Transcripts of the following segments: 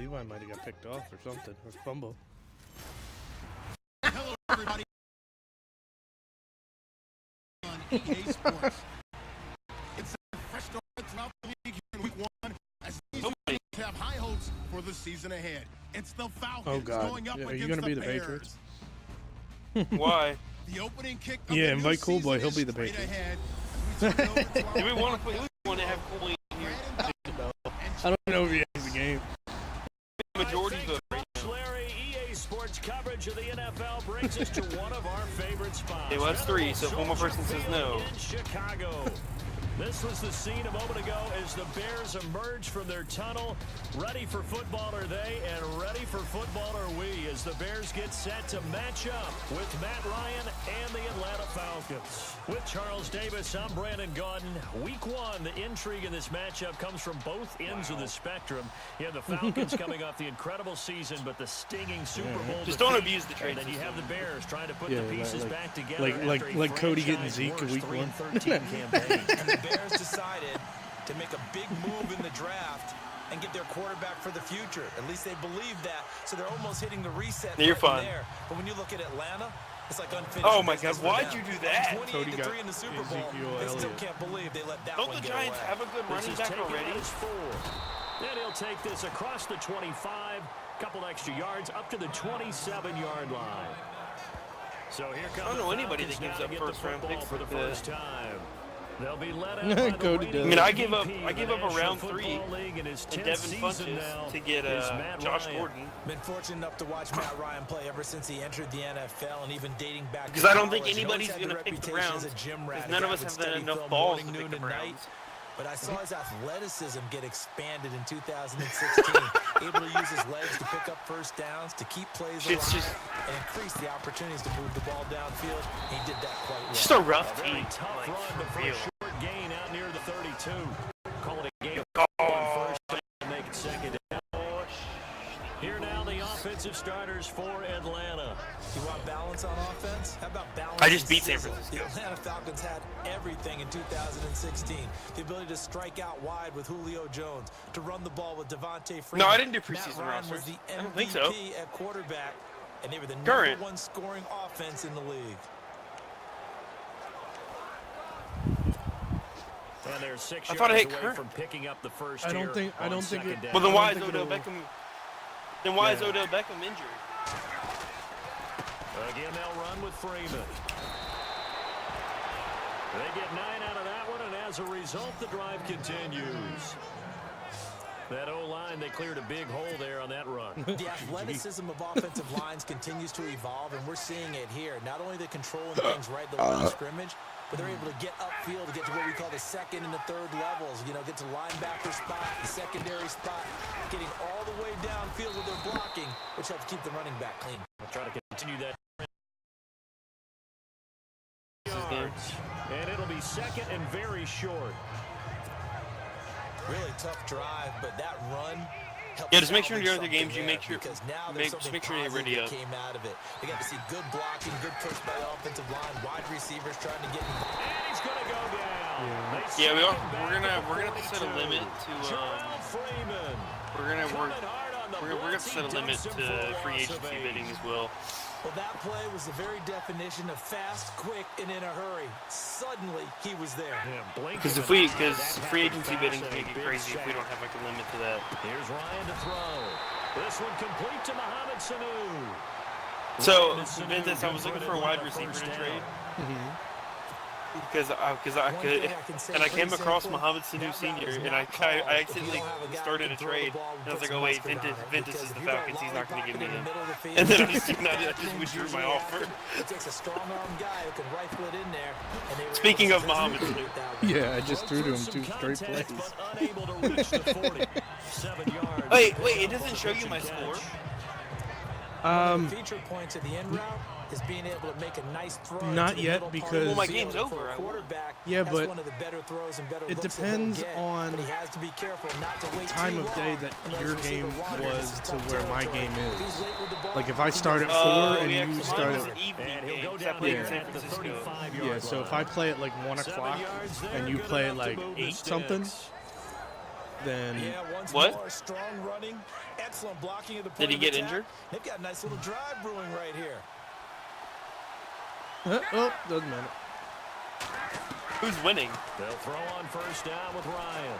Levi might have got picked off or something, or fumble. Hello, everybody. On EA Sports. It's a fresh start throughout the league here in Week 1 as these teams have high hopes for the season ahead. It's the Falcons going up are you against gonna the be the Bears. Patriots? Why? The opening kick of Yeah, the invite new Cool Boy. season He'll be the is straight Patriots. ahead as we turn it over to Do we our want to have Cool in here? I don't know if he has the game. Majority vote. Larry, EA Sports coverage of the NFL brings us to one of our favorite spots. Okay, well, that's 3, so if one more person says no. In Chicago. This was the scene a moment ago as the Bears emerged from their tunnel. Ready for football are they, and ready for football are we as the Bears get set to match up with Matt Ryan and the Atlanta Falcons. With Charles Davis, I'm Brandon Gaudin. Week 1, the intrigue in this matchup comes from both ends of the spectrum. You have the Falcons coming off the incredible season, but the stinging Super Bowl Just defeat. don't abuse the trade And then you have the Bears trying to put Yeah, the pieces like- back together like Cody getting Zeke in in week 1. 13 campaign. And the Bears decided to make a big move in the draft and get their quarterback for the future. At least they believe that. So they're almost hitting the reset You're button fine. there. But when you look at Atlanta, it's like unfinished. Oh my business God, for why'd them. you do that? 28-3 in the Super Bowl. Ezekiel They still Elliott. can't believe they let that Don't one the get Giants away. have a good This running is back taken already? as 4. And he'll take this across the 25, couple extra yards up to the 27-yard line. So here comes I don't know the anybody that Falcons gives now up to get the first-round football picks for the like that. first time. They'll be led out by the Cody reigning does. I mean, I give MVP up of the a round National 3 Football League in his and 10th Devin season now Funches to get is Matt Josh Ryan. Gordon. Been fortunate enough to watch Matt Ryan play ever since he entered the NFL and even dating back Because to I don't think college. He always anybody's had going to the pick the reputation as Browns. a gym rat, Because a none guy of us would have study enough film balls morning, to pick noon, the and night. Browns. But I saw his athleticism get expanded in 2016, able to use his legs to pick up first downs, to keep plays alive, and increase the opportunities to move the ball downfield. He did that quite well. Just a rough A very team, tough like, run, but for for a real. short gain out near the 32. Call it a game. First down to make it second down. Here now the offensive starters for Atlanta. You want balance on offense? How about balance? I just and beat San sizzle? Francisco. The Atlanta Falcons had everything in 2016. The ability to strike out wide with Julio Jones, to run the ball with Devontae Freeman. No, I didn't do Matt preseason Ryan was rosters. the I don't MVP think so. at quarterback, and they were the Current. #1 scoring offense in the league. And they're 6 I thought I yards hit away Kurt. from picking up the first I don't here think- I on don't think second it- down. Well, then I why don't is think Odell it'll- Beckham? Then why is Yeah. Odell Beckham injured? Again, they'll run with Freeman. They get 9 out of that one, and as a result, the drive continues. That O-line, they cleared a big hole there on that run. The athleticism of offensive lines continues to evolve, and we're seeing it here. Not only they're controlling things right at the line of scrimmage, but they're able to get upfield to get to what we call the second and the third levels. You know, get to linebacker spot, the secondary spot, getting all the way downfield with their blocking, which helps keep the running back clean. I'll try to continue that. Yards. And it'll be second and very short. Really tough drive, but that run helps. Yeah, just make sure in your salvage other games you something make there, sure- because now there's just something make sure you're positive ready that up. came out of it. They got to see good blocking, good push by the offensive line, wide receivers trying to get involved. And he's going to go down. Yeah, we are. We're gonna have to set a limit to. Jarrell Freeman. We're gonna set a limit blitz and to for a free loss agency of 8. bidding as well. Well, that play was the very definition of fast, quick, and in a hurry. Suddenly, he was there. Because free agency bidding can get crazy if we don't have like a limit to that. Here's Ryan to throw. This one complete to Mohamed Sanu. So, Ryan Sanu Ventus, I was looking for a wide receiver to trade. Because I could, and I came across Mohamed Sanu Sr. and I accidentally started a trade, and I was like, oh wait, Ventus is the Falcons, he's not going to give me him. And then I just withdrew my offer. It takes a strong-arm guy who can rifle it in there. And they were Speaking able of to Mohamed execute Sanu. that one. Yeah, I just threw to him 2 straight plays. But unable to reach the 40. 7 yards. Wait, it doesn't show you my score? Feature points of the end route is being able to make a nice throw. Not to the yet, middle part of because- the Well, my field. game's For over. a quarterback, Yeah, that's but one of the better throws and better it looks that he'll depends get, on but he has to be careful not to wait time too of day long. that And those your receiver game wanders was into to tough where my territory. game If is. he's late with the ball, Like if I he start at can- 4 and yeah, you 'cause start mine was at an evening And he'll game, go except down playing here in San at the Francisco. 35-yard Yeah, so if I line. play at like 1 7 o'clock yards there, and you good play at enough to like move the 8 something, sticks. then Yeah, once What? more, strong running, excellent blocking at the point Did he of get attack. injured? They've got a nice little drive brewing right here. oh, doesn't matter. Who's winning? They'll throw on first down with Ryan.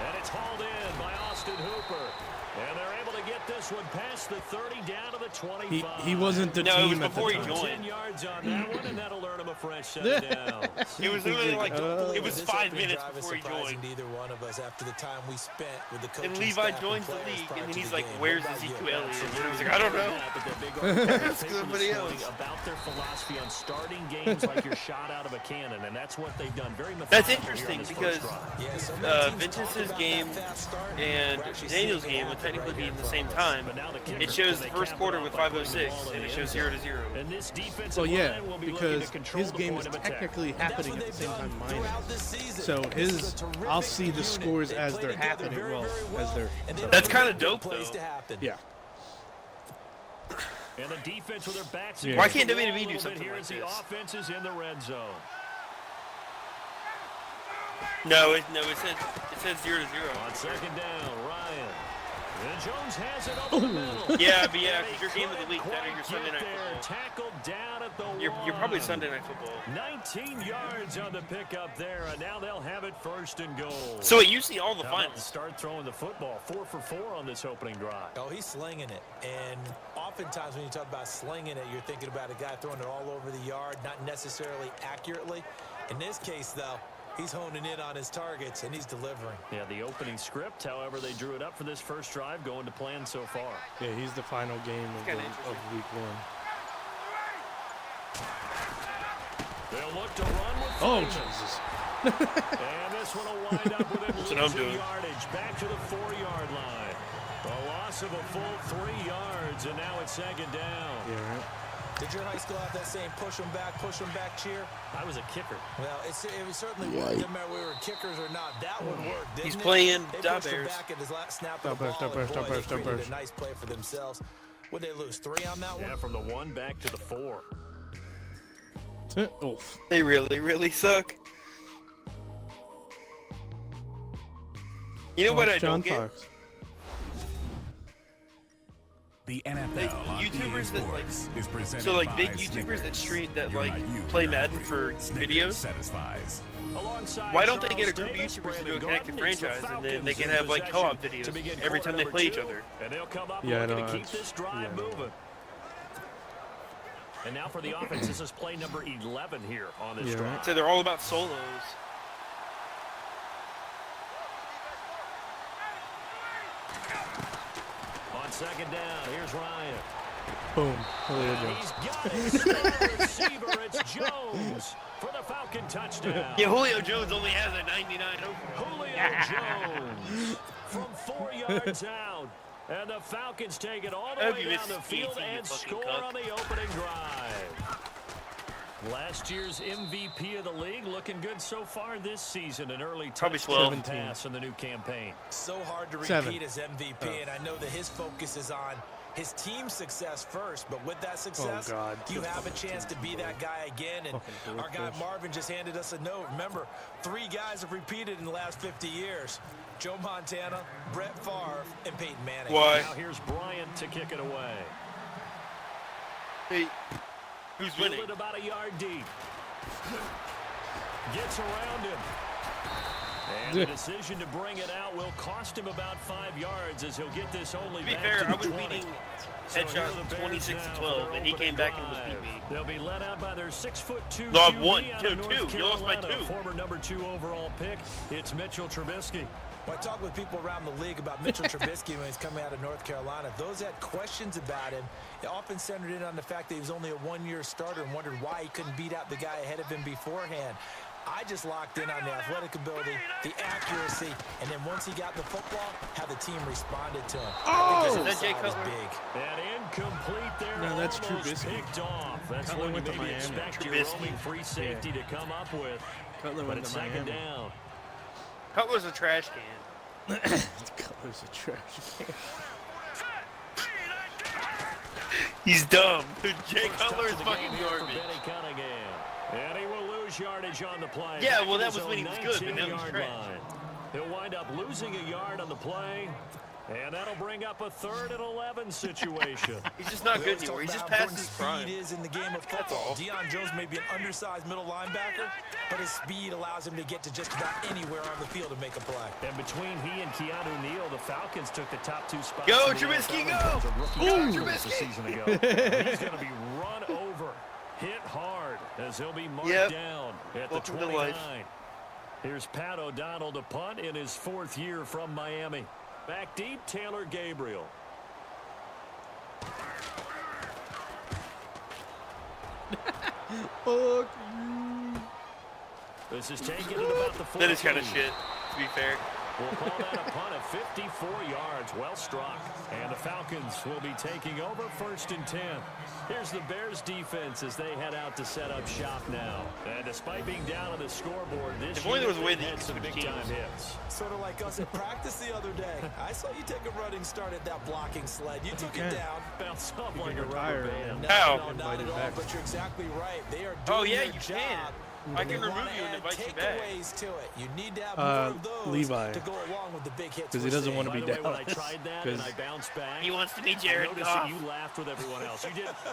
And it's hauled in by Austin Hooper. And they're able to get this one past the 30 down to the 25. He wasn't the No, it was team at the before he time. joined. 10 yards on that one, and that'll earn him a fresh set of downs. It was literally like it was This 5 opening minutes drive is before he surprising joined. to either one of us after the time we spent with the coaching And Levi staff joins the players league, prior and then to he's the like, game. "Where's What about you? Ezekiel Elliott?" And I was like, "I don't know." But their big article in the paper somebody this morning else. about their philosophy on starting games like you're shot out of a cannon, and that's what they've done. Very That's methodical here on interesting this because first drive. Yeah, so many teams Ventus's talk about game that fast start. and We're actually Daniel's seeing it game would happen technically right be here in in the same front of us. time. But now the kicker, It shows they the first cap quarter it with off by putting the 5:06, ball in and the it end shows zone. 0-0. And this defensive Well, yeah, line will be looking because to control his the game point is of attack. technically And that's happening what at the they've same done time mine throughout is. this season. So This is his, a terrific I'll see the unit. scores They as play they're together happening. very, Well, very as they're. and they so- don't That's give kinda good dope, plays though. to happen. Yeah. And the defense with their backs Yeah. Why against can't the wall WWE a do little something bit here like as the this? offense is in the red zone. No, it says 0-0. On second down, Ryan. And Jones has it over the middle. Yeah, but yeah, And he 'cause your game of the couldn't week, that or quite your Sunday get night there. football. Tackled down at the You're probably one. Sunday Night Football. 19 yards on the pickup there, and now they'll have it first and goal. So wait, you see all the How about to finals. start throwing the football? 4 for 4 on this opening drive. Oh, he's slinging it. And oftentimes when you talk about slinging it, you're thinking about a guy throwing it all over the yard, not necessarily accurately. In this case, though, he's honing in on his targets, and he's delivering. Yeah, the opening script, however, they drew it up for this first drive, going to plan so far. Yeah, he's the final game kinda of week 1. They'll look to run with Oh, Freeman. Jesus. And this one will wind up with him That's what I'm losing doing. yardage back to the 4-yard line. A loss of a full 3 yards, and now it's second down. Yeah, right. Did your high school have that same push 'em back cheer? I was a kicker. Well, it certainly worked. Didn't matter if we were kickers or not. That one worked, didn't He's it? playing They Da pushed him Bears. back at his last snap Da of the Bears, ball, Da Bears, and Da boy, Bears, they Da created Bears. a nice play for themselves. Would they lose 3 on that Yeah, one? from the 1 back to the 4. Oh. They really, really suck. You know what I John don't get? Fox. The NFL on YouTubers EA that, like, Sports is presented So like by big YouTubers that Snickers. stream that You're like not you, play you're Madden free. for Snickers videos. satisfies. Alongside Why don't they Charles get a group of Davis, YouTubers to do a Brandon connected Gordon, it's the franchise, and then they Falcons can in have like co-op possession to videos begin every quarter time they number play each 2, other? And they'll come up Yeah, looking no, to keep that's- this drive yeah. moving. And now for the offense, this is play number 11 here on this Yeah, drive. right. So they're all about solos. On second down, here's Ryan. Boom. Julio And Jones. he's got his star receiver. It's Jones for the Falcon touchdown. Yeah, Julio Jones only has a 99 overall. Julio Jones from 4 yards out. And the Falcons take it all the I hope way you down missed the the field team, you and fucking score cuck. on the opening drive. Last year's MVP of the league looking good so far this season. An early Probably touchdown 12. pass in the new campaign. So hard to repeat 7. as MVP, and I know that his focus is on his team's success first, but with that success, God. you have a chance to be that guy again. And Fucking our guy bullshit. Marvin just handed us a note. Remember, 3 guys have repeated in the last 50 years. Joe Montana, Brett Favre, and Peyton Manning. Why? Now here's Bryant to kick it away. Hey, who's winning? Fielded about a yard deep. Gets around him. And the decision to bring it out will cost him about 5 yards as he'll get this only To be back fair, to I the was 20. beating So here are headshots the Bears 26-12, now for their and he came opening back and was drive. beat me. They'll be led out by their 6'2" No, I've QB won. out Two, of North two. You lost by Carolina, 2. former number 2 overall pick. It's Mitchell Trubisky. When I talk with people around the league about Mitchell Trubisky when he's coming out of North Carolina, those that had questions about him, it often centered in on the fact that he was only a 1-year starter and wondered why he couldn't beat out the guy ahead of him beforehand. I just locked in on the athletic ability, the accuracy, and then once he got the football, how the team responded to him. I think his Is that Jay upside is Cutler? big. And incomplete there. No, that's almost Trubisky. picked off. That's Cutler what you went to maybe Miami. expect your Trubisky. roaming free safety to come up with. Cutler But went it's to second Miami. down. Cutler's a trash can. Cutler's a trash can. He's dumb. Jay First Cutler is touch of the fucking game here for garbage. Benny Cunningham. And he will lose yardage on the play. Yeah, Back well, to that his was when he own was good, but now he's 19-yard trash. line. He'll wind up losing a yard on the play. And that'll bring up a 3rd and 11 situation. He's just not good anymore. He's just past his prime. Speed is in the game of football. Deion Jones may be an undersized middle linebacker, but his speed allows him to get to just about anywhere on the field to make a play. And between he and Keanu Neal, the Falcons took the top 2 spots. Go, Trubisky, go! Go, Trubisky! A season ago. He's going to be run over, hit hard, as he'll be marked down at the 29. Here's Pat O'Donnell to punt in his 4th year from Miami. Back deep, Taylor Gabriel. Fuck This is taken at about the 14. That is kind of shit, to be fair. We'll call that a punt of 54 yards. Well struck. And the Falcons will be taking over 1st and 10. Here's the Bears defense as they head out to set up shop now. And despite being down on the scoreboard, this If only there was a way unit that you had could some switch big-time teams. hits. Sort of like us at practice the other day. I saw you take a running start at that blocking sled. You took it down. Bounce off like a can rubber retire band. No, How? no, not Invited at all, back. but you're exactly right. They are doing Oh, yeah, their you job. can. I can remove you and invite you back. Takeaways to it. You need to have more of those Levi. to go along with the big hits. Because he doesn't want to By be the way, when I Dallas. tried that and I bounced back, He wants to be I Jared noticed Goff. that you laughed with everyone else.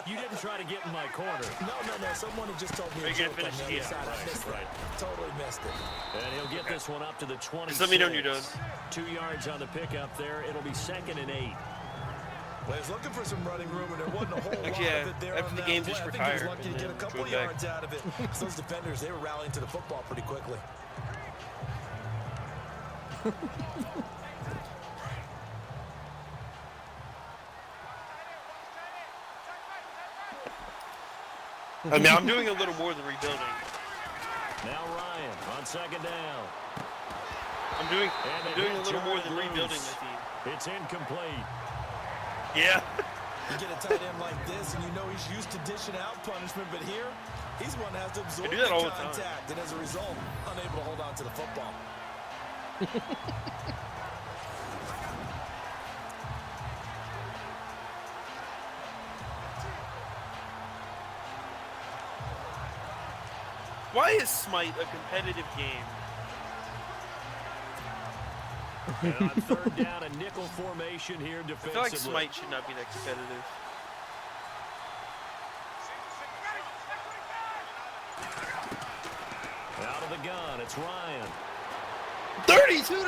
You didn't try to get in my corner. No. Someone had just told me Are a you gonna joke on finish the the other side. I missed right. it. Totally missed it. And he'll get this one up to the 26. Just let me know when you're done. 2 yards on the pickup there. It'll be 2nd and 8. Well, he's looking for some running room, and there wasn't a whole Actually, lot yeah, of it there after on the that game, play. just I think he was retire lucky to and get a then couple go back. yards out of it. So those defenders, they were rallying to the football pretty quickly. I mean, I'm doing a little more than rebuilding. Now Ryan on 2nd down. I'm doing a little more than rebuilding my team. It's incomplete. Yeah. You get a tight end like this, and you know he's used to dishing out punishment, but here, he's one that has to absorb do that all the the time. contact, and as a result, unable to hold on to the football. Why is Smite a competitive game? And on 3rd down, a nickel formation here I defensively. feel like Smite should not be that competitive. Out of the gun, it's Ryan. 32-12.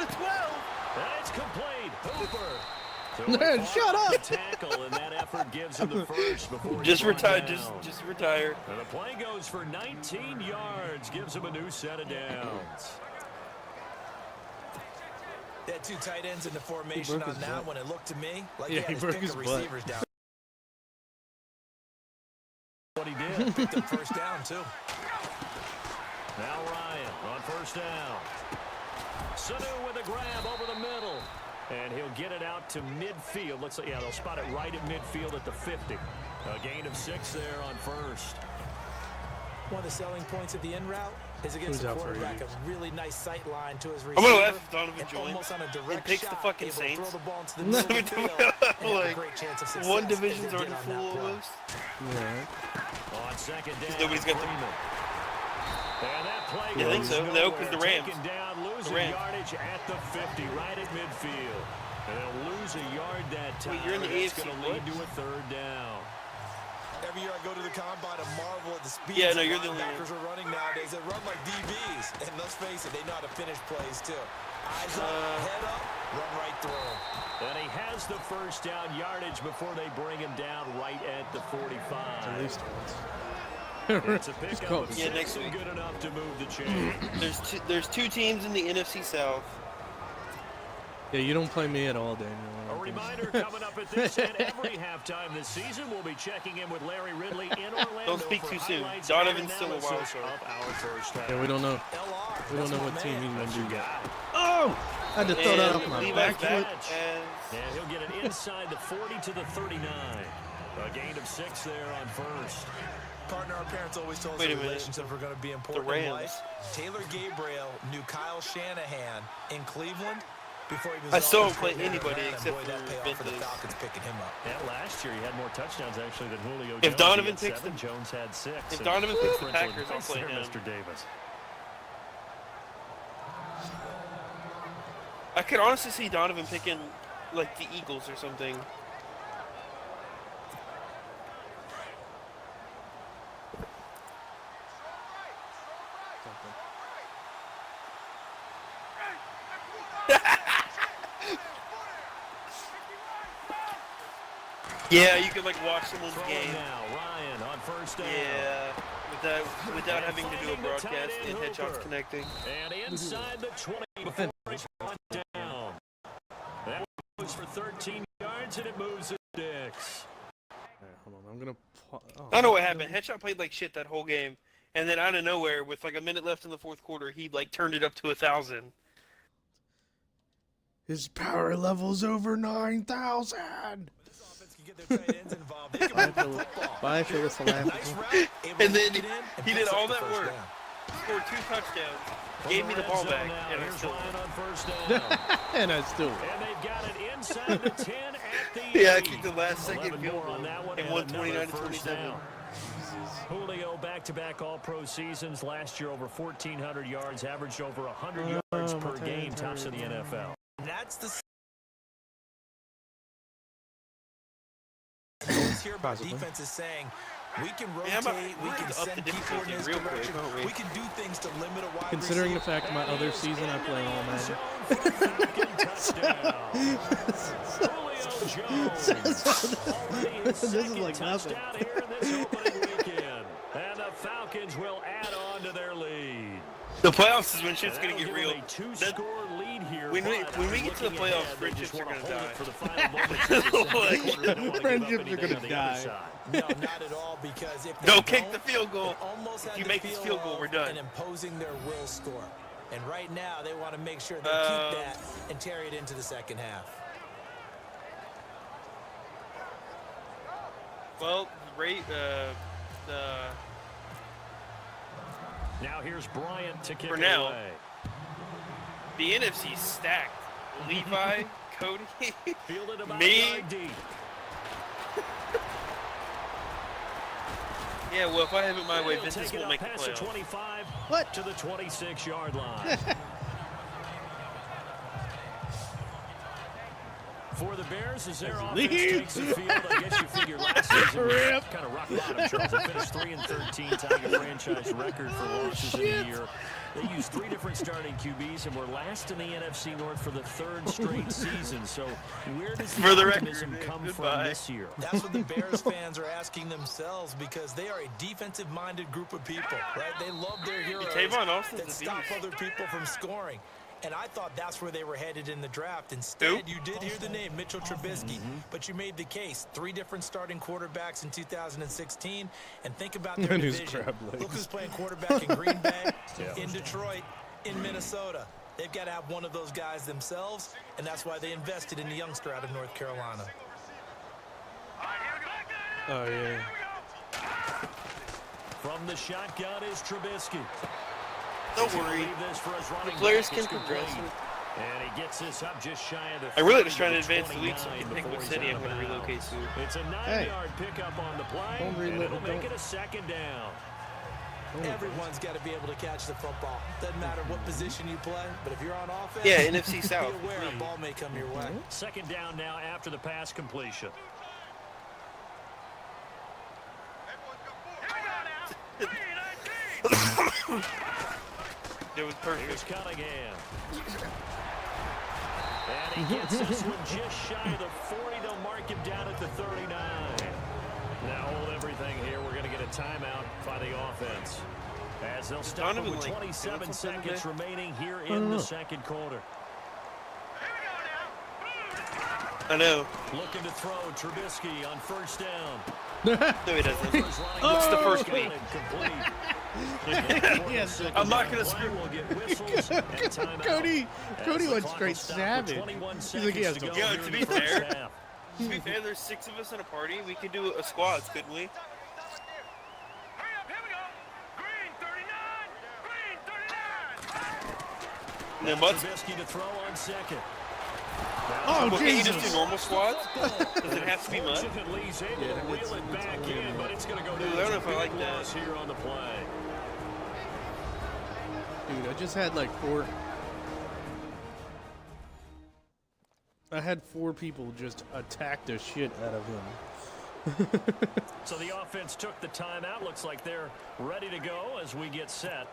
And it's complete. Hooper. Man, shut up. Tackle, and that effort gives him the first before he's Just brought retire. down. Just retire. And the play goes for 19 yards, gives him a new set of downs. They had 2 tight ends in the formation on that one. It looked to me like Yeah, he had he his broke pick his of butt. receivers down. What he did. Picked up 1st down, too. Now Ryan on 1st down. Sanu with a grab over the middle. And he'll get it out to midfield. Looks like, yeah, they'll spot it right at midfield at the 50. A gain of 6 there on 1st. One of the selling points of the in route is against Who's the out for quarterback. Reeves? A really nice sight line to his I'm receiver. gonna let Donovan and join almost on a and direct picks the shot, fucking able to Saints. throw the ball into the middle of the field and have a Like, great chance of success one as division's they already did on full that play. almost. Yeah. On 2nd down, nobody's got the- Freeman. And that play Yeah, I think goes so. No, 'cause the nowhere. Rams. Taken down, losing Rams. yardage at the 50, right at midfield. And they'll lose a yard that time. Wait, you're in the and that's AFC going to lead what? to a 3rd down. Every year I go to the combine and marvel at the speeds Yeah, no, that you're the only linebackers are running nowadays. They run like DBs. And let's face it, they know how to finish plays too. Eyes up, head up, run right through them. And he has the 1st down yardage before they bring him down right at the 45. At least once. It's a pickup call of it. 6 Yeah, next and week. good enough to move the chain. There's two teams in the NFC South. Yeah, you don't play me at all, Daniel. A reminder coming up at this and every halftime this season, we'll be checking in with Larry Ridley in Orlando. Don't speak for too soon. highlights Donovan's and still a wild analysis card. of our first half. Yeah, we don't know. LR, We don't that's know my what team he's man. gonna That's your do yet. guy. Oh! I had to throw that off my Levi's back back foot. as And he'll get it inside the 40 to the 39. A gain of 6 there on 1st. Partner, our parents always told us Wait a that minute. relationships were going to be important The in Rams. life. Taylor Gabriel knew Kyle Shanahan in Cleveland before he was I still on don't play his career in anybody Atlanta. except Boy, that for paid off for the Ventas. Falcons picking him up. And last year he had more touchdowns actually than Julio If Jones. Donovan He had picks 7, the- Jones had 6. if So Donovan picks the differential Packers, I'll advice play there, him. Mr. Davis. I could honestly see Donovan picking, like, the Eagles or something. Yeah, you could, like, watch someone's game. Now, Ryan on first down. Yeah, without having to do a broadcast and headshots connecting. And inside the 20 before it's one down. That goes for 13 yards, and it moves the sticks. Alright, hold on. I'm gonna. Oh, I don't know what happened. Headshot played like shit that whole game, and then out of nowhere, with like a minute left in the fourth quarter, he like turned it up to 1,000. His power level's over 9,000. Bye, Phyllis. And then he did all that work, scored 2 touchdowns, gave me the ball back, and I still won. And I still won. And they've got it inside the 10 at the Yeah, I 8. kicked the last second field goal and won 29-27. Julio back-to-back All-Pro seasons. Last year, over 1,400 yards, averaged over 100 yards per game, tops of the NFL. That's the here, but defense is saying we can rotate, we can send people in this direction, we can do things to limit a wide Considering the fact my other season I play all Madden. This is like nothing. And the Falcons will add on to their lead. The playoffs is when shit's gonna get real. Two-score lead here. When we get to the playoffs, friendships are gonna die. Friendships are gonna die. No, not at all, because if they Don't kick the field goal. almost If you make this field goal, we're done. and imposing their will score. And right now, they want to make sure they keep that and carry it into the second half. Well, now here's Bryant to kick For it now. away. the NFC's stacked. Levi, Cody, Fielded about me. yard deep. Yeah, well, if I have it my way, He'll Vince take it will up make the past the playoffs. 25 What? to the 26-yard line. For the Bears, as their offense takes the field, I guess you figure last season was kind of rock bottom. Charles, they finished 3-13, tying a franchise record for losses in a year. They used 3 different starting QBs and were last in the NFC North for the 3rd straight season. So where does the optimism come from this year? That's what the Bears fans are asking themselves, because they are a defensive-minded group of people, right? They love their heroes Tavon Austin's that a stop beast. other people from scoring. And I thought that's where they were headed in the draft. Instead, you did hear the name, Mitchell Trubisky, but you made the case. 3 different starting quarterbacks in 2016. And think about their division. Look who's playing quarterback in Green Bay, in Detroit, in Minnesota. They've got to have one of those guys themselves, and that's why they invested in the youngster out of North Carolina. Oh, yeah. From the shotgun is Trubisky. Don't worry. The players can progress. And he gets this up just shy of the I really just trying to advance the league so I can pick what city I'm going to relocate to. It's a 9-yard pickup on the play, and it'll make it a 2nd down. Everyone's got to be able to catch the football. Doesn't matter what position you play, but if you're on offense, Yeah, NFC South. be aware a ball may come your way. 2nd down now after the pass completion. It was perfect. Here's Cunningham. And he gets this one just shy of the 40. They'll mark him down at the 39. Now hold everything here. We're going to get a timeout by the offense, as they'll stop it with 27 seconds remaining here in the 2nd quarter. I know. Looking to throw Trubisky on 1st down. No, he doesn't. It's the first week. Yes, I'm not going to screw. Cody went straight savage. He's like, yes, Yo, to be fair, there's 6 of us in a party. We could do a squads, couldn't we? And then Butts. Trubisky to throw on 2nd. Oh, Well, can you just Jesus. do normal squads? Does it have to be mud? Fortunately, he's able to reel it back in, but it's going to go down. Dude, I don't know if I like that. Loss here on the play. Dude, I just had like 4. I had 4 people just attack the shit out of him. So the offense took the timeout. Looks like they're ready to go as we get set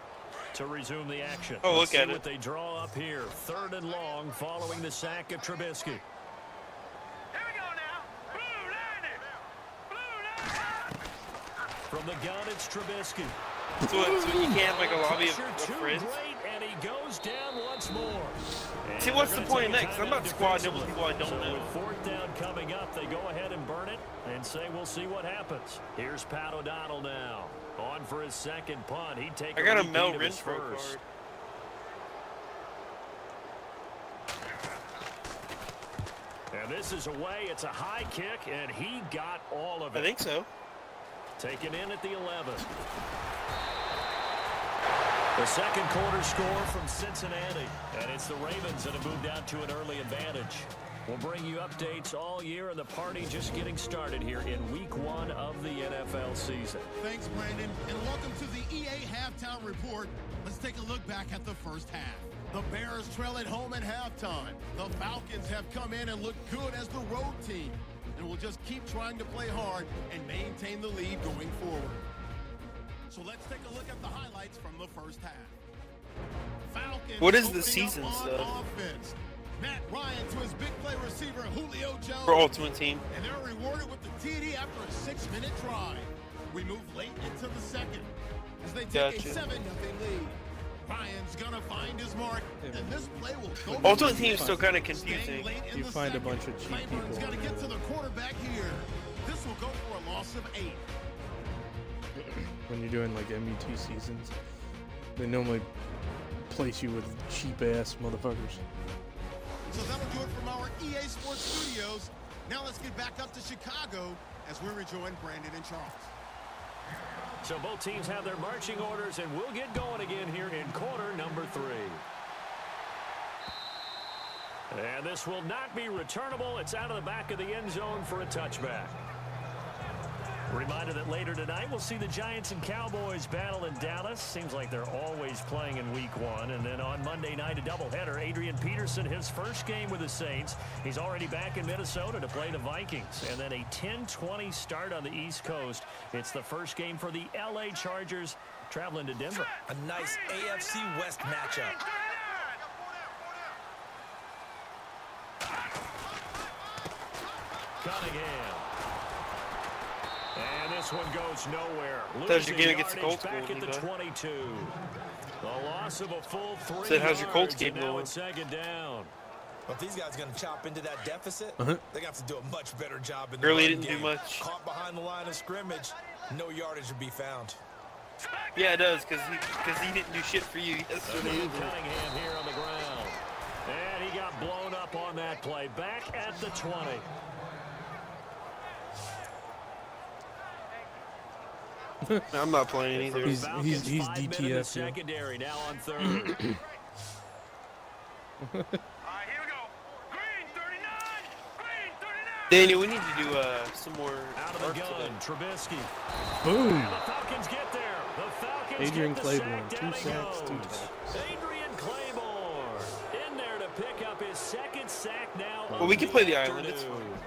to resume the action. Oh, Let's look at see it. what they draw up here. 3rd and long following the sack of Trubisky. From the gun, it's Trubisky. So you can't have like a lobby of Pressure too friends? great, and he goes down once more. And See, what's they're the gonna point of take a that? 'Cause I'm timeout not squad double defensively. people I don't So know. with 4th down coming up, they go ahead and burn it and say we'll see what happens. Here's Pat O'Donnell now. On for his 2nd punt. He'd take I got a repeat Mel of his Renfro first. card. And this is away. It's a high kick, and he got all of it. I think so. Taken in at the 11. The 2nd quarter score from Cincinnati. And it's the Ravens that have moved out to an early advantage. We'll bring you updates all year, and the party just getting started here in Week 1 of the NFL season. Thanks, Brandon, and welcome to the EA Halftime Report. Let's take a look back at the first half. The Bears trail at home at halftime. The Falcons have come in and looked good as the road team, and will just keep trying to play hard and maintain the lead going forward. So let's take a look at the highlights from the first half. Falcons What is the opening up season on stuff? offense. Matt Ryan to his big play receiver, Julio Jones. For Ultimate Team. And they're rewarded with the TD after a 6-minute drive. We move late into the second as they take Gotcha. a 7-0 lead. Ryan's gonna find his mark, and this play will go. Ultimate Team is still kind of confusing. Staying late in You the find a second. bunch of cheap Clayborn's people. got to get to the quarterback here. This will go for a loss of 8. When you're doing like MUT seasons, they normally place you with cheap ass motherfuckers. So that'll do it from our EA Sports Studios. Now let's get back up to Chicago as we rejoin Brandon and Charles. So both teams have their marching orders, and we'll get going again here in quarter number 3. And this will not be returnable. It's out of the back of the end zone for a touchback. Reminder that later tonight we'll see the Giants and Cowboys battle in Dallas. Seems like they're always playing in Week 1. And then on Monday night, a doubleheader. Adrian Peterson, his first game with the Saints. He's already back in Minnesota to play the Vikings. And then a 10-20 start on the East Coast. It's the first game for the LA Chargers traveling to Denver. A nice AFC West matchup. Cunningham. And this one goes nowhere. Thought you were gonna get Losing the Colts yardage back going, at the Levi. 22. The loss of a full 3 Said, how's your Colts yards, game and now going? it's 2nd down. But these guys are going to chop into that deficit. Uh-huh. They're going to have to do a much better job in the Really run didn't do game. much. Caught behind the line of scrimmage, no yardage would be found. Yeah, it does, because he didn't do shit for you yesterday. Cunningham here on the ground. And he got blown up on that play. Back at the 20. I'm not playing either. He's Falcons, 5 men in the DTF. Yeah. secondary now on 3rd. Daniel, we need to do some more Out of the art gun, today. Trubisky. Boom. And the Falcons get there. The Falcons Adrian get the Claiborne, sack. 2 Down he sacks, 2 goes. tackles. Adrian Claiborne in there to pick up his 2nd sack now. Well, we can play the island. It's afternoon. fine.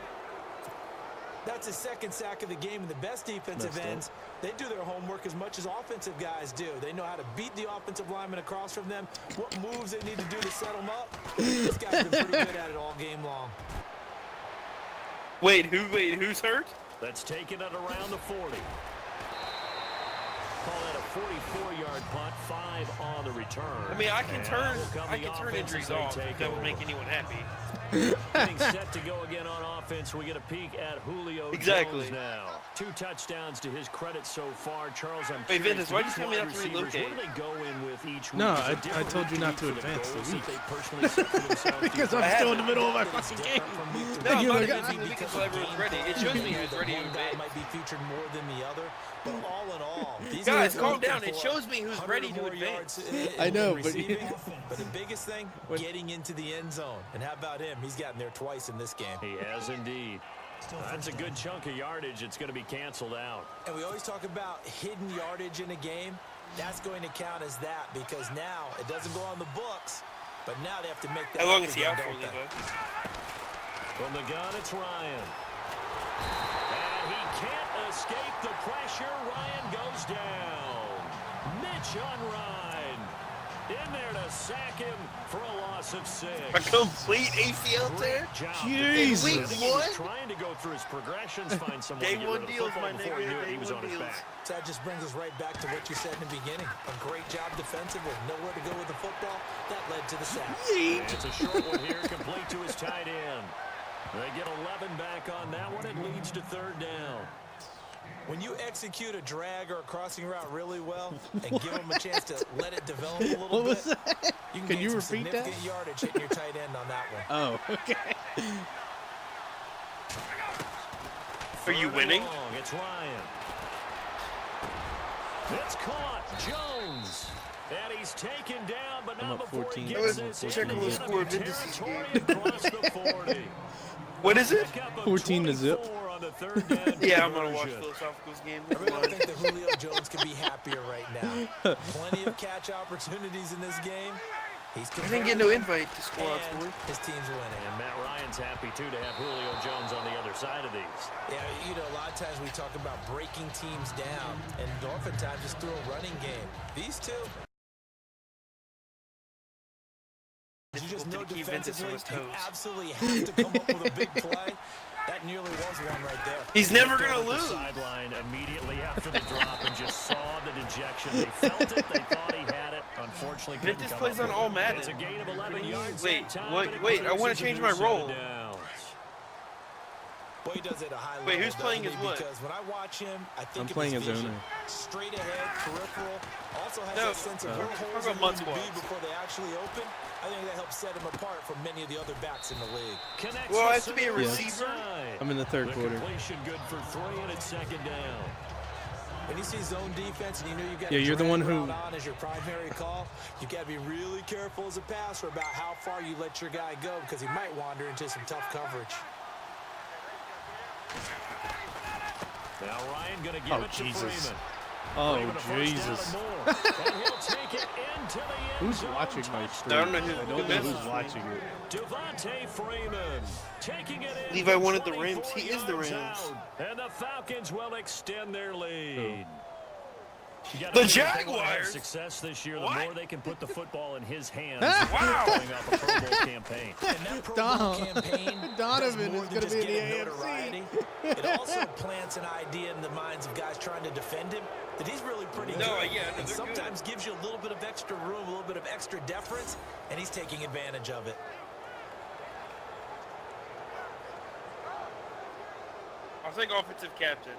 That's his 2nd sack of the game, and the best defensive Messed up. ends, they do their homework as much as offensive guys do. They know how to beat the offensive lineman across from them, what moves they need to do to set them up. This guy's been pretty good at it all game long. Wait, who's hurt? That's taken it around the 40. Call that a 44-yard punt, 5 on the return. I mean, I can And turn will come the offense injuries as they off take if that would over. make anyone happy. Getting set to go again on offense. We get a peek at Julio Exactly. Jones now. 2 touchdowns to his credit so far. Charles, I'm Hey, curious, Vintage, why'd you these tell me wide not to receivers, relocate? What do they go in with each week? No, Is it I different told you week not to week for advance the goals that week. they personally set for themselves? Because I'm I still in haven't. the middle of my It's fucking different game. from week to No, I'm You're not like, advancing the week until everyone's ready. It shows me who's ready to One guy advance. might be featured more than the other, but all in all, these Guys, guys are calm looking down. It for shows me who's 100 ready to more advance. yards in I know, but- receiving. But the biggest thing, getting into the end zone. And how about him? He's gotten there twice in this game. He has indeed. That's a good chunk of yardage. It's going to be canceled out. And we always talk about hidden yardage in a game. That's going to count as that because now it doesn't go on the books, but now they have to make that. How long up is he again, out for, don't they? Levi? From the gun, it's Ryan. And he can't escape the pressure. Ryan goes down. Mitch on Ryan. In there to sack him for a loss of 6. A complete ACL tear? Jesus. Wait, what? Trying to go through his progressions, find someone Day to get one rid of the deals, football my before he knew nigga. it, he Day was one on his deals. back. So that just brings us right back to what you said in the beginning. A great job defensively. Nowhere to go with the football. That led to the sack. And it's a short one here, complete to his tight end. They get 11 back on that one. It leads to 3rd down. When you execute a drag or a crossing route really well and give them a chance to let it develop a little What was bit, that? you can Can gain you some repeat that? significant yardage hitting your tight end on that one. Oh, okay. Are you winning? Long. It's Ryan. It's caught. Jones. And he's taken down, but I'm not up before 14. he I'm gets up this 14 into to zip. enemy territory across the 40. What is it? Pick up a 14 to zip. 24 on the 3rd down Yeah, I'm gonna watch conversion. Philosophical's game. I really don't think that Julio Jones could be happier right now. Plenty of catch opportunities in this game. He's I didn't get no invite to squad and score. his team's winning. And Matt Ryan's happy, too, to have Julio Jones on the other side of these. Yeah, you know, a lot of times we talk about breaking teams down, and oftentimes just through a running game. These two, you just know to keep Ventus on defensively, his you toes. absolutely have to come up with a big play. That nearly was one right there. He's never Looked gonna over the lose. sideline immediately after the drop and just saw the dejection. They felt it. They thought he had it. Unfortunately, couldn't Ventus come plays up on with all it. Madden. It's a gain of 11 yards. Wait, that time, what- but it wait, I clears wanna into change a my new set of role. downs. Well, he does it at a high level. Wait, who's playing doesn't as he? what? Because when I watch him, I think I'm of playing his as vision. owner. Straight ahead, peripheral. Also has No, that sense of where talk holes about are mud going to be squads. before they actually open. I think that helps set him apart from many of the other backs in the league. Connects Well, I have with to be a Sewell receiver. inside. I'm in the 3rd The quarter. completion good for 3, and it's 2nd down. When you see zone defense and you know you've got Yeah, a you're the drag one who- route on as your primary call, you got to be really careful as a passer about how far you let your guy go because he might wander into some tough coverage. Now Ryan going to give Oh, it to Jesus. Freeman. Oh, Freeman, a first down Jesus. and more. And he'll take it into the end Who's zone. watching my I stream? don't know who- I who don't know who's messaged me. watching it. Devontae Freeman taking it in. Levi for wanted the Rams. 24 He is the yards Rams. out. And the Falcons will extend their lead. You gotta The figure if they wanna have Jaguars? success this year, the What? more they can put the football in his hands. Wow. Going off a Pro Bowl campaign. And that Pro Bowl campaign Donovan does more is than gonna just be in the get him AFC. notoriety. It also plants an idea in the minds of guys trying to defend him that he's really pretty No, good. yeah, no, and they're sometimes gives you a little bit of extra room, a little bit of extra deference, and he's taking advantage of it. I'll take offensive captain.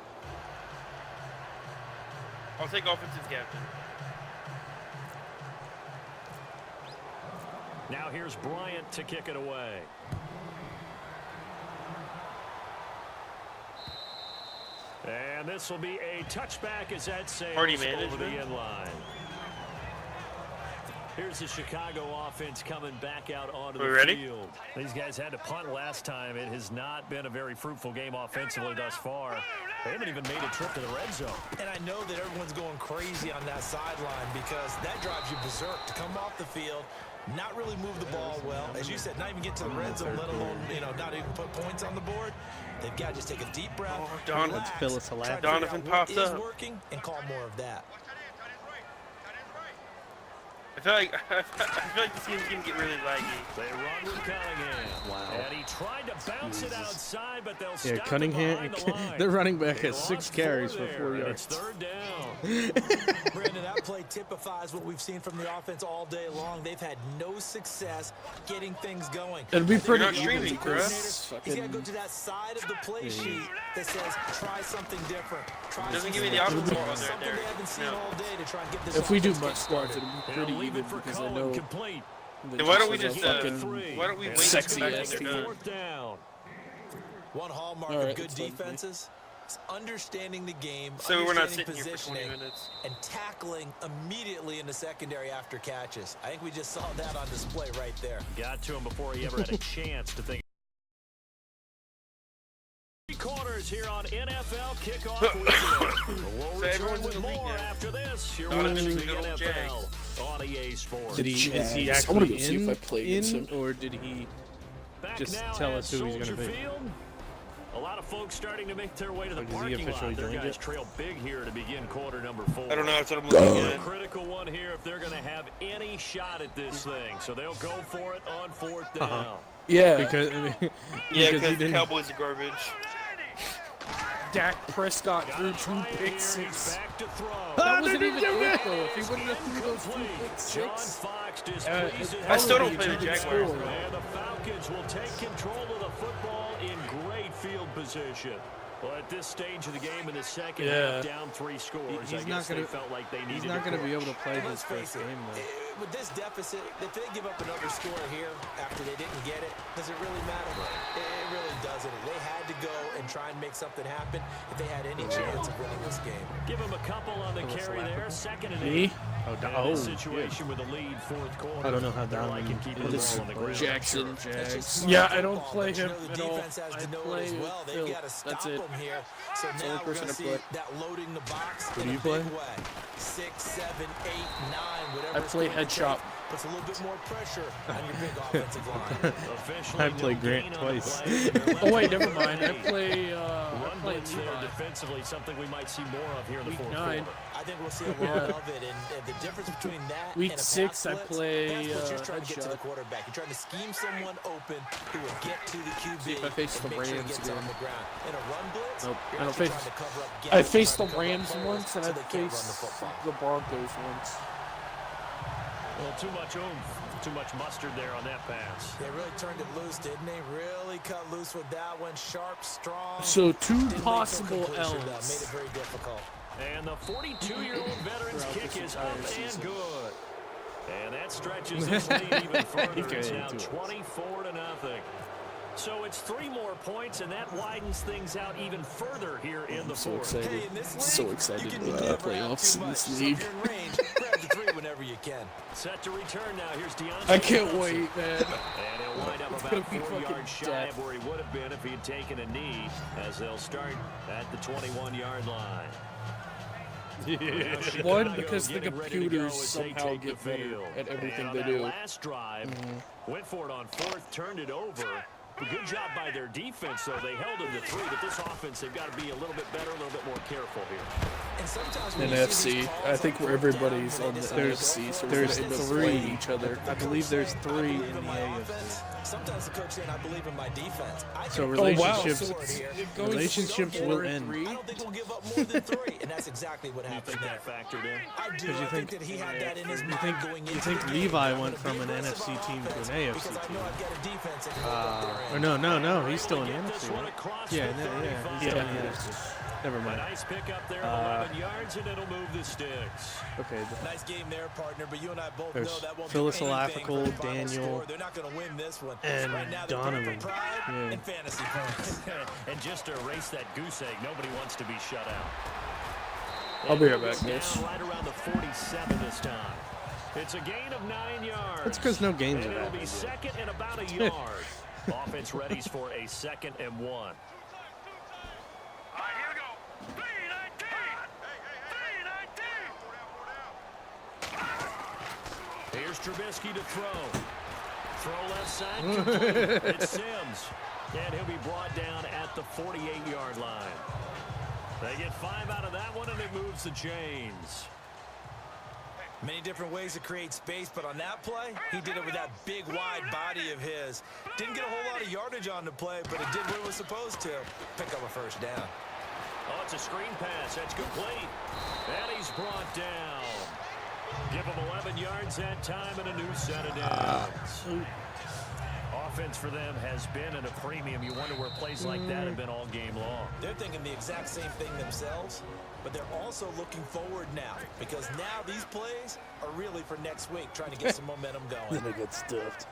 I'll take offensive captain. Now here's Bryant to kick it away. And this will be a touchback as that sails Party over the management. end line. Here's the Chicago offense coming back out onto We the ready? field. These guys had to punt last time. It has not been a very fruitful game offensively thus far. They haven't even made a trip to the red zone. And I know that everyone's going crazy on that sideline because that drives you berserk to come off the field, not really move the ball well. As you said, not even get to the red zone, let alone, not even put points on the board. They've got to just take a deep breath, Oh, Donovan. relax, Let's fill us a try lap. to figure out Donovan what popped is up. working and call more of that. I feel like this game's gonna get really laggy. They run with Cunningham. Wow. And he tried to bounce it outside, but they'll Yeah, stop it Cunningham, behind the line. their running back They has 6 lost carries four for there, 4 and yards. It's 3rd down. Brandon, that play typifies what we've seen from the offense all day long. They've had no success getting things going. It'd be pretty not easy streaming, because bruh. He's got to go to that side of the play sheet that says, try something different. Try Doesn't something give me the option different. ball on there, Something Derek. they haven't seen No. all day to try and get this if we do offense butt kick squats, started. it'd be They'll pretty leave even it for because I Cohen, know complete. Then why don't we just fucking why don't we wait sexy until ass they're team. done? 4th down. One hallmark All right, of good that's fine. defenses is understanding the game, So we're not understanding sitting here for 20 positioning, minutes. and tackling immediately in the secondary after catches. I think we just saw that on display right there. Got to him before he ever had a chance to think. 3 quarters here on NFL Kickoff Weekend. We'll So return everyone's with in the league more now. after this. You're Donovan watching is the the good old NFL on EA Sports. is he Jags. I wanna actually go see if I play against him. or did he Back Just now tell at us who he's going to Soldier be. Field. A lot of folks starting to make their way to the Like, is he parking officially lot. Their joined guys it? trail big here to begin quarter number 4. I don't know. That's what I'm looking A at. critical one here if they're going to have any shot at this thing. So they'll go for it on 4th down. Yeah, because Yeah, he because the didn't. Cowboys are garbage. Dak Prescott threw Gotta 2 try it pick here. He's six. back to throw. That wasn't even it though. If he wouldn't have threw those 2 pick John six, Fox displeased I still don't he play the could've Jaguars. scored. And the Falcons will take control of the football in great field position. Well, at this stage of the game in the second Yeah. half, down 3 scores. He's I not guess they gonna- felt like they needed He's not to going to be push. able to play And his let's face first game though. With this deficit, if they give up another score here after they didn't get it, does it really matter? It really doesn't. They had to go and try and make something happen if they had any chance of winning this game. Give him a couple on the carry there. 2nd and 8. Me? And this situation with a lead 4th quarter. I don't know how they're down liking keeping the ball on the ground. Jackson, That's just Jags. smart Yeah, I football, don't play but you him know the at all. defense has I to know it play as well. They've Phil. got to stop That's it. them here. So the now only we're going person to I see play. that loading the box Who in do a you play? big way. 6, 7, 8, 9, whatever. I it's play going to head take. shop. Puts a little bit more pressure on your big offensive line. Officially, I play no Grant gain on twice. the play, and they're Oh wait, left never with mind. I 38. play Run blitz there Levi. defensively, something we might see more of here in the Week 4th 9. quarter. I think we'll see a lot Yeah. of it, and the difference between that Week and a 6, pass I blitz, play, pass blitz, you're trying to get to the headshot. quarterback. You're trying to scheme someone open who will get to the QB See if I face and the make sure he Rams gets again. on the ground. In a run blitz, Nope, you're I don't actually face- trying to cover up I gaps, faced the trying to cover up Rams holes once, and so I they can't run the faced football. the Broncos once. Well, too much oomph, too much mustard there on that pass. They really turned it loose, didn't they? Really cut loose with that one. Sharp, strong. So 2 Didn't leave no possible completion, though. Made L's. it very difficult. And the 42-year-old veteran's Throughout kick this is up entire and season. good. And that stretches his lead even further. got It's now into it. 24-0. So it's 3 more points, and that widens things out even further here in the So 4th. excited. Hey, in this league, So excited you can about the never have playoffs too in much. this So if league. you're in range, grab the 3 whenever you can. Set to return now. Here's Deontay I can't Johnson. wait, man. And he'll wind up It's about gonna be 4 fucking yards shy death. of where he would have been if he had taken a knee, as they'll start at the 21-yard line. One, because the Getting ready to go computers as they somehow take the get better field. at everything And on they that do. last drive, went for it on 4th, turned it over. A good job by their defense, though. They held them to 3, but this offense, they've got to be a little bit better, a little bit more careful here. And sometimes when In you see these NFC, calls I think on where 4th down, everybody's when on they the, decide to there's go for it, there's they end up 3 playing. each other. I The believe coach there's saying, 3 I believe in the my AFC. offense. Sometimes the coach saying, I believe in my defense. I So think relationships, going forward here, relationships will end. I don't think we'll give up more than 3, and that's exactly what You happened think there. that factored in? I do. Because you I think that he had that in his mind going into think the game. Levi I'm went gonna from be an aggressive NFC on team to an offense AFC because I know team. I've got a defense that can hold up their Or end. no, he's still in the Get this NFC. one Right? across Yeah, the yeah, 35. yeah. Never A mind. nice pick up there of 11 yards, and it'll move the sticks. Okay. Nice game there, partner, but you and I both There's know that won't Phyllis do anything for Alafical, the final Daniel, score. They're not going to win this one. and right now, they're playing Donovan. for pride Yeah. and fantasy points. And just to erase that goose egg, nobody wants to be shut out. I'll be right back, Down guys. right around the 47 this time. It's a gain of 9 yards. That's because no games And are it'll that be good. 2nd and about a yard. Offense readies for a 2nd and 1. Here's Trubisky to throw. Throw left side. complete. It's Sims. And he'll be brought down at the 48-yard line. They get 5 out of that one, and it moves the chains. Many different ways to create space, but on that play, he did it with that big, wide body of his. Didn't get a whole lot of yardage on the play, but it did what it was supposed to. Pick up a first down. Oh, it's a screen pass. That's complete. And he's brought down. Give him 11 yards that time and a new set of downs. Offense for them has been at a premium. You wonder where plays like that have been all game long. They're thinking the exact same thing themselves, but they're also looking forward now because now these plays are really for next week, trying to get some momentum going. Then I get stuffed.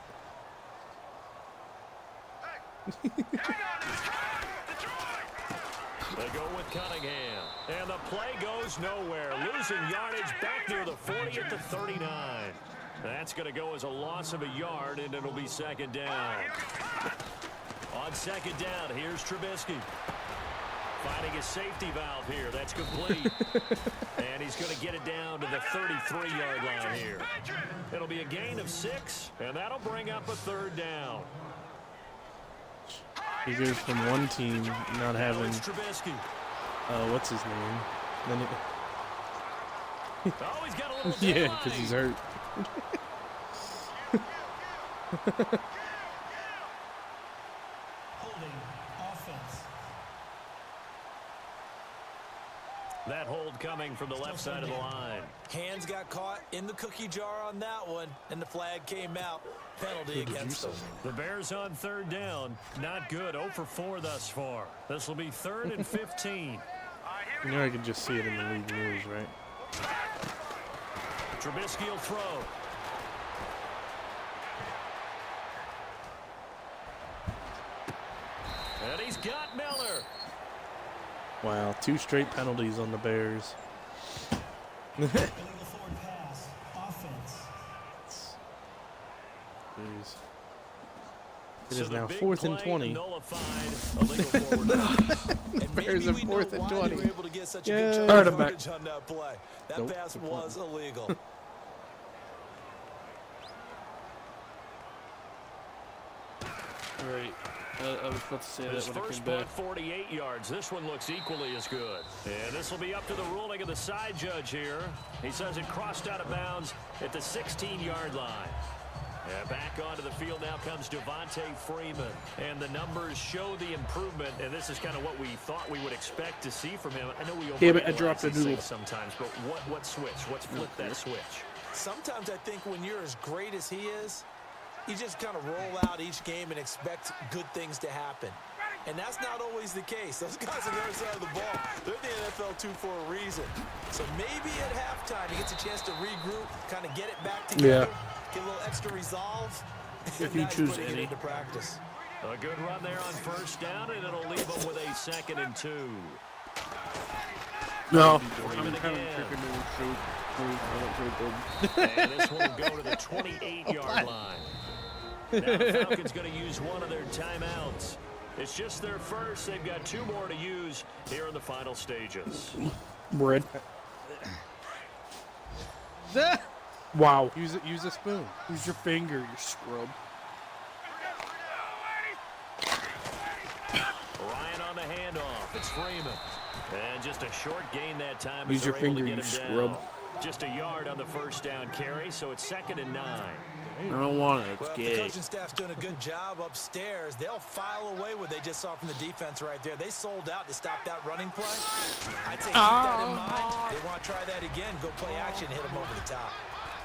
They go with Cunningham. And the play goes nowhere. Losing yardage back near the 40 at the 39. That's going to go as a loss of a yard, and it'll be 2nd down. On 2nd down, here's Trubisky. Finding a safety valve here. That's complete. And he's going to get it down to the 33-yard line here. It'll be a gain of 6, and that'll bring up a 3rd down. He goes from one team not having, what's his name? Then it, Oh, he's got a little yeah, because he's hurt. That hold coming from the left side of the line. Hands got caught in the cookie jar on that one, and the flag came out. Penalty against them. The Bears on third down. Not good. 0 for 4 thus far. This will be 3rd and 15. You know, I can just see it in the league news, right? Trubisky will throw. And he's got Miller. Wow, 2 straight penalties on the Bears. Jeez. It is now 4th and 20. Bears are 4th and 20. Yeah, Start him back. on that play. That Nope, pass good was illegal. Right. I was about to say His that when first it came punt, back. 48 yards. This one looks equally as good. And this will be up to the ruling of the side judge here. He says it crossed out of bounds at the 16-yard line. And back onto the field now comes Devontae Freeman. And the numbers show the improvement. And this is kind of what we thought we would expect to see from him. I know we I dropped the overanalyze these noodle. things sometimes, but what switch? What's flipped that switch? Sometimes I think when you're as great as he is, you just kind of roll out each game and expect good things to happen. And that's not always the case. Those guys on the other side of the ball, they're the NFL 2 for a reason. So maybe at halftime he gets a chance to regroup, kind of get it back together, get a little extra resolve. If you choose any. Into practice. A good run there on first down, and it'll leave them with a 2nd and 2. No. Freeman I'm kind of again. chicken noodle soup. And this one will go to the 28-yard line. Now the Falcons going to use one of their timeouts. It's just their first. They've got 2 more to use here in the final stages. Bread. Wow. Use a spoon. Use your finger, you scrub. Ryan on the handoff. It's Freeman. And just a short gain that time. Use your finger, you scrub. Just a yard on the first down carry, so it's 2nd and 9. I don't want it. It's Well, gay. the coaching staff's doing a good job upstairs. They'll file away what they just saw from the defense right there. They sold out to stop that running play. I'd say keep that in mind. They want to try that again. Go play action, hit them over the top.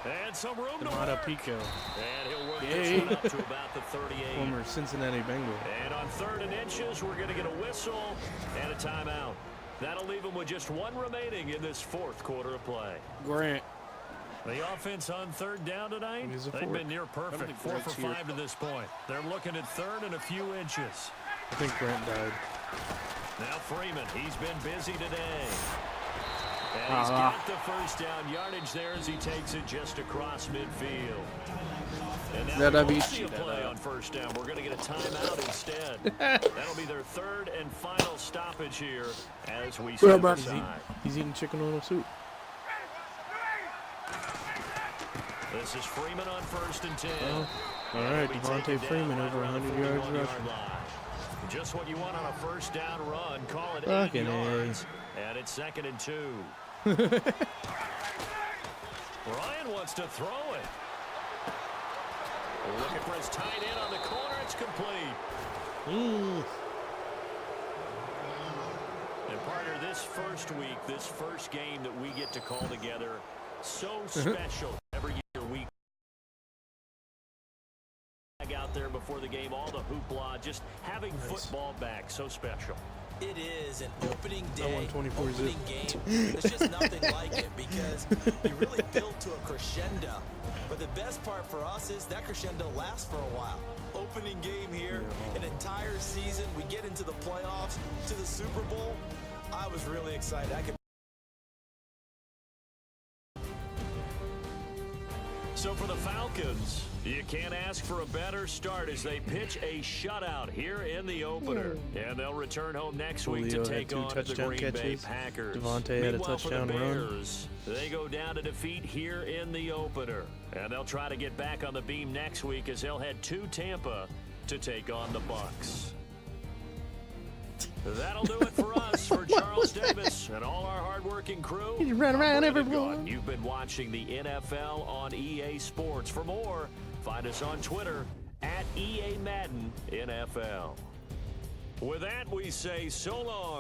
And some room to Tomato work. Pico. And he'll work Yay. this one up to about the 38. Former Cincinnati Bengal. And on 3rd and inches, we're going to get a whistle and a timeout. That'll leave them with just 1 remaining in this 4th quarter of play. Grant. The offense on 3rd down tonight, Use a they've fork. been near perfect. 4 for Grant's here. 5 to this point. They're looking at 3rd and a few inches. I think Grant died. Now Freeman, he's been busy today. And he's got the first down yardage there as he takes it just across midfield. And now That we beat won't see a you, play that, on first down. We're going to get a timeout instead. That'll be their 3rd and final stoppage here as we step aside. He's eating chicken noodle soup. This is Freeman on 1st and 10. All right, Devontae Freeman over 100 yards rushing. Just what you want on a first down run. Call it 8 Fucking yards. And it's 2nd and 2. Ryan wants to throw it. Looking for his tight end on the corner. It's complete. And partner, this first week, this first game that we get to call together, so special. Every year we out there before the game, all the hoopla, just having football back, so special. It is an opening I day, won 24 zip. opening game. There's just nothing like it because you really build to a crescendo. But the best part for us is that crescendo lasts for a while. Opening game here, an entire season. We get into the playoffs, to the Super Bowl. I was really excited. So for the Falcons, you can't ask for a better start as they pitch a shutout here in the opener. And they'll return home next week Julio to had take 2 on the touchdown Green Bay catches. Packers. Devontae had a Meanwhile, for the touchdown run. Bears, they go down to defeat here in the opener. And they'll try to get back on the beam next week as they'll head to Tampa to take on the Bucs. That'll do it for us. For Charles Davis and all our hardworking crew. He's running around I'm Brandon everyone. Gaudin. You've been watching the NFL on EA Sports. For more, find us on Twitter @EA Madden NFL. With that, we say so long.